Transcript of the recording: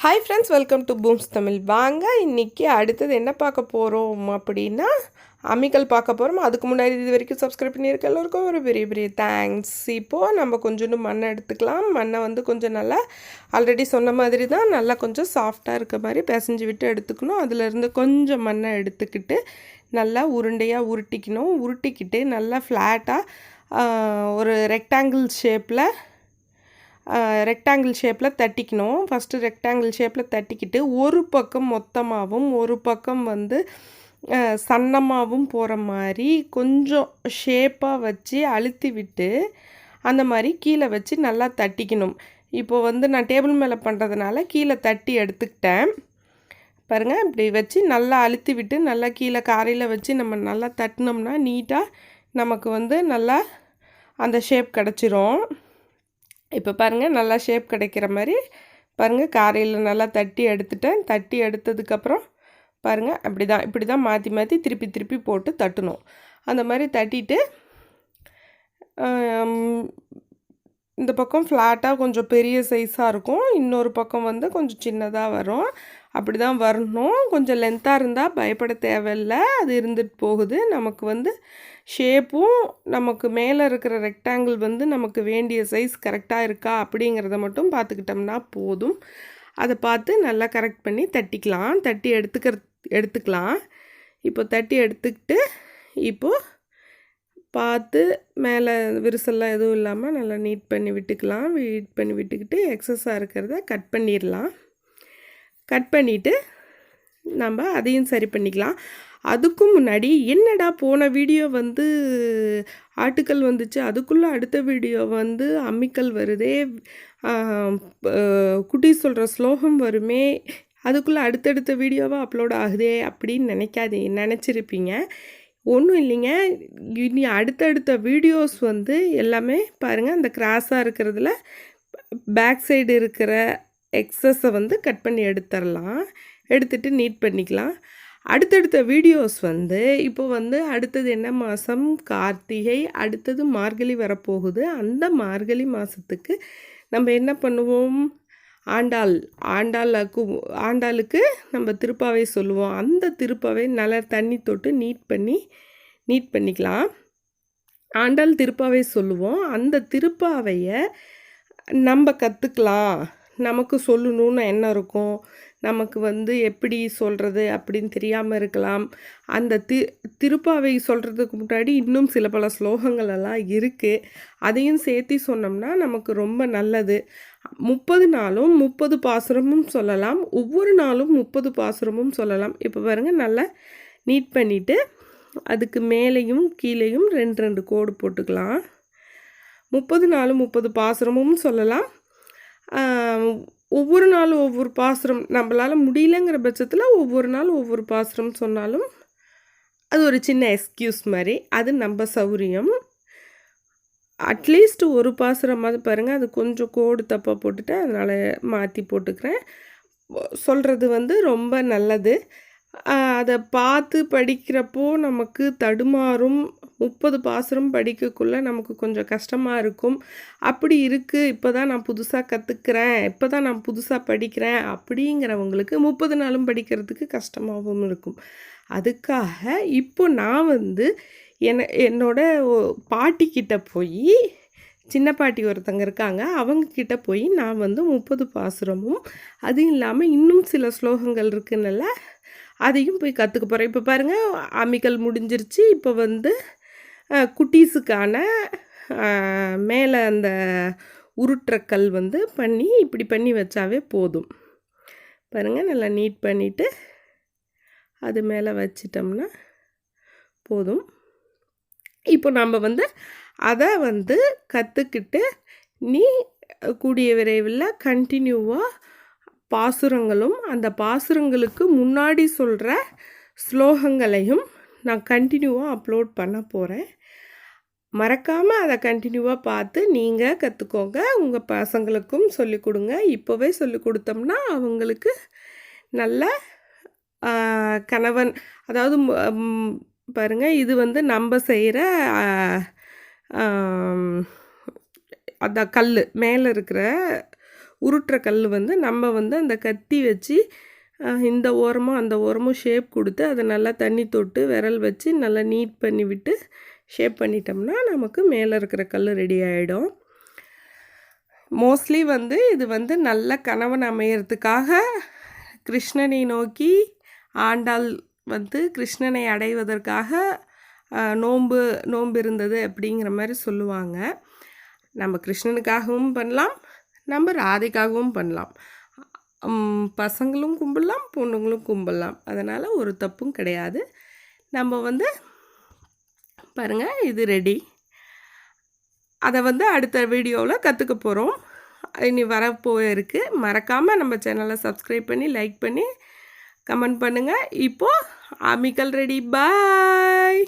Hi friends, welcome to Booms Tamil. வாங்க இன்றைக்கி அடுத்தது என்ன பார்க்க போகிறோம் அப்படின்னா அம்மிக்கல் பார்க்க போகிறோம். அதுக்கு முன்னாடி இது வரைக்கும் சப்ஸ்கிரைப் பண்ணியிருக்க எல்லோருக்கும் ஒரு பெரிய பெரிய தேங்க்ஸ். இப்போது நம்ம கொஞ்சோண்டு மண்ணை எடுத்துக்கலாம். மண்ணை வந்து கொஞ்சம் நல்லா ஆல்ரெடி சொன்ன மாதிரி தான் நல்லா கொஞ்சம் சாஃப்டாக இருக்க மாதிரி பிசைஞ்சு விட்டு எடுத்துக்கணும். அதிலேருந்து கொஞ்சம் மண்ணை எடுத்துக்கிட்டு நல்லா உருண்டையாக உருட்டிக்கிட்டு நல்லா ஃப்ளாட்டாக ஒரு ரெக்டாங்கிள் ஷேப்பில் தட்டிக்கணும். ஃபஸ்ட்டு ரெக்டாங்கிள் ஷேப்பில் தட்டிக்கிட்டு ஒரு பக்கம் மொத்தமாகவும் ஒரு பக்கம் வந்து சன்னமாகவும் போகிற மாதிரி கொஞ்சம் ஷேப்பாக வச்சு அழுத்தி விட்டு அந்த மாதிரி கீழே வச்சு நல்லா தட்டிக்கணும். இப்போ வந்து நான் டேபிள் மேலே பண்ணுறதுனால கீழே தட்டி எடுத்துக்கிட்டேன். பாருங்கள், இப்படி வச்சு நல்லா அழுத்தி விட்டு நல்லா கீழே காரையில் வச்சு நம்ம நல்லா தட்டினோம்னா நீட்டாக நமக்கு வந்து நல்லா அந்த ஷேப் கிடச்சிரும். இப்போ பாருங்கள், நல்லா ஷேப் கிடைக்கிற மாதிரி பாருங்கள், காரையில் நல்லா தட்டி எடுத்துட்டேன். தட்டி எடுத்ததுக்கப்புறம் பாருங்கள், இப்படி தான் மாற்றி திருப்பி போட்டு தட்டணும். அந்த மாதிரி தட்டிட்டு இந்த பக்கம் ஃப்ளாட்டாக கொஞ்சம் பெரிய சைஸாக இருக்கும், இன்னொரு பக்கம் வந்து கொஞ்சம் சின்னதாக வரும். அப்படி தான் வரணும். கொஞ்சம் லென்த்தாக இருந்தால் பயப்பட தேவையில்லை, அது இருந்துட்டு போகுது. நமக்கு வந்து ஷேப்பும் நமக்கு மேலே இருக்கிற ரெக்டாங்கிள் வந்து நமக்கு வேண்டிய சைஸ் கரெக்டாக இருக்கா அப்படிங்கிறத மட்டும் பார்த்துக்கிட்டோம்னா போதும். அதை பார்த்து நல்லா கரெக்ட் பண்ணி தட்டி எடுத்துக்கலாம். இப்போ தட்டி எடுத்துக்கிட்டு இப்போது பார்த்து மேலே விரிசல்லாம் எதுவும் இல்லாமல் நல்லா நீட் பண்ணி விட்டுக்கிட்டு எக்ஸஸாக இருக்கிறத கட் பண்ணிடலாம். கட் பண்ணிவிட்டு நம்ம அதையும் சரி பண்ணிக்கலாம். அதுக்கும் முன்னாடி என்னடா போன வீடியோ வந்து ஆட்டுக்கல் வந்துச்சு, அதுக்குள்ளே அடுத்த வீடியோ வந்து அம்மிக்கல் வருதே, குட்டி சொல்கிற ஸ்லோகம் வருமே, அதுக்குள்ளே அடுத்தடுத்த வீடியோவாக அப்லோட் ஆகுதே அப்படின்னு நினச்சிருப்பீங்க. ஒன்றும் இல்லைங்க. இனி அடுத்தடுத்த வீடியோஸ் வந்து எல்லாமே பாருங்கள், அந்த கிராஸாக இருக்கிறதுல பேக் சைடு இருக்கிற எக்ஸஸை வந்து கட் பண்ணி எடுத்துட்டு நீட் பண்ணிக்கலாம். அடுத்தடுத்த வீடியோஸ் வந்து இப்போ வந்து அடுத்தது என்ன மாதம்? கார்த்திகை. அடுத்தது மார்கழி வரப்போகுது. அந்த மார்கழி மாதத்துக்கு நம்ம என்ன பண்ணுவோம்? ஆண்டாளுக்கு நம்ம திருப்பாவை சொல்லுவோம். அந்த திருப்பாவை நல்லா தண்ணி தொட்டு நீட் பண்ணிக்கலாம். ஆண்டாள் திருப்பாவை சொல்லுவோம். அந்த திருப்பாவையை நம்ம கற்றுக்கலாம். நமக்கு சொல்லணும்னு என்ன இருக்கும், நமக்கு வந்து எப்படி சொல்கிறது அப்படின்னு தெரியாமல் இருக்கலாம். அந்த திருப்பாவை சொல்கிறதுக்கு முன்னாடி இன்னும் சில பல ஸ்லோகங்கள் எல்லாம் இருக்குது. அதையும் சேர்த்து சொன்னோம்னா நமக்கு ரொம்ப நல்லது. 30 நாளும் 30 பாசுரமும் சொல்லலாம், ஒவ்வொரு நாளும் 30 பாசுரமும் சொல்லலாம். இப்போ பாருங்கள், நல்லா நீட் பண்ணிவிட்டு அதுக்கு மேலேயும் கீழேயும் 2 கோடு போட்டுக்கலாம். 30 நாளும் 30 பாசுரமும் சொல்லலாம். ஒவ்வொரு நாளும் ஒவ்வொரு பாசுரம் நம்மளால் முடியலங்கிற பட்சத்தில் ஒவ்வொரு நாள் ஒவ்வொரு பாசுரம் சொன்னாலும் அது ஒரு சின்ன எக்ஸ்கியூஸ் மாதிரி, அது நம்ம சௌரியம். அட்லீஸ்ட் ஒரு பாசுரமாவது பாருங்கள், அது கொஞ்சம் கோடு தப்பாக போட்டுட்டு அதனால் மாற்றி போட்டுக்கிறேன். சொல்கிறது வந்து ரொம்ப நல்லது. அதை பார்த்து படிக்கிறப்போ நமக்கு தடுமாறும். 30 பாசுரம் படிக்கக்குள்ளே நமக்கு கொஞ்சம் கஷ்டமாக இருக்கும். அப்படி இருக்குது, இப்போ தான் நான் புதுசாக கற்றுக்கிறேன், இப்போ தான் நான் புதுசாக படிக்கிறேன் அப்படிங்கிறவங்களுக்கு 30 நாளும் படிக்கிறதுக்கு கஷ்டமாகவும் இருக்கும். அதுக்காக இப்போ நான் வந்து என்னோட பாட்டிக்கிட்ட போய், சின்ன பாட்டி ஒருத்தங்க இருக்காங்க, அவங்கக்கிட்ட போய் நான் வந்து 30 பாசுரமும் அதுவும் இல்லாமல் இன்னும் சில ஸ்லோகங்கள் இருக்குன்னல்ல, அதையும் போய் கற்றுக்க போகிறேன். இப்போ பாருங்கள், அம்மிக்கல் முடிஞ்சிருச்சு. இப்போ வந்து குட்டீஸுக்கான மேலே அந்த உருட்டுறக்கல் வந்து இப்படி பண்ணி வச்சாவே போதும். பாருங்கள், நல்லா நீட் பண்ணிவிட்டு அது மேலே வச்சிட்டோம்னா போதும். இப்போ நம்ம வந்து அதை வந்து கற்றுக்கிட்டு கூடிய விரைவில் கண்டினியூவாக பாசுரங்களும் அந்த பாசுரங்களுக்கு முன்னாடி சொல்கிற ஸ்லோகங்களையும் நான் கண்டினியூவாக அப்லோட் பண்ண போகிறேன். மறக்காமல் அதை கண்டினியூவாக பார்த்து நீங்கள் கற்றுக்கோங்க. உங்கள் பசங்களுக்கும் சொல்லிக் கொடுங்க. இப்போவே சொல்லிக் கொடுத்தோம்னா அவங்களுக்கு நல்ல கணவன், அதாவது பாருங்கள், இது வந்து நம்ம செய்கிற அந்த கல் மேலே இருக்கிற உருட்டுற கல் வந்து நம்ம வந்து அந்த கத்தி வச்சு இந்த ஓரமும் அந்த ஓரமும் ஷேப் கொடுத்து அதை நல்லா தண்ணி தொட்டு விரல் வச்சு நல்லா நீட் பண்ணி விட்டு ஷேப் பண்ணிட்டோம்னா நமக்கு மேலே இருக்கிற கல் ரெடி ஆகிடும். மோஸ்ட்லி வந்து இது வந்து நல்ல கணவன் அமையறதுக்காக கிருஷ்ணனை நோக்கி ஆண்டாள் வந்து கிருஷ்ணனை அடைவதற்காக நோன்பு இருந்தது அப்படிங்கிற மாதிரி சொல்லுவாங்க. நம்ம கிருஷ்ணனுக்காகவும் பண்ணலாம், நம்ம ராதைக்காகவும் பண்ணலாம். பசங்களும் கும்பிடலாம், பொண்ணுங்களும் கும்பிடலாம். அதனால் ஒரு தப்பும் கிடையாது. நம்ம வந்து பாருங்கள், இது ரெடி. அதை வந்து அடுத்த வீடியோவில் கற்றுக்க போகிறோம். இனி வரப்போயிருக்கு. மறக்காமல் நம்ம சேனலை சப்ஸ்கிரைப் பண்ணி லைக் பண்ணி கமெண்ட் பண்ணுங்கள். இப்போது ஆமிக்கல் ரெடி. பாய்.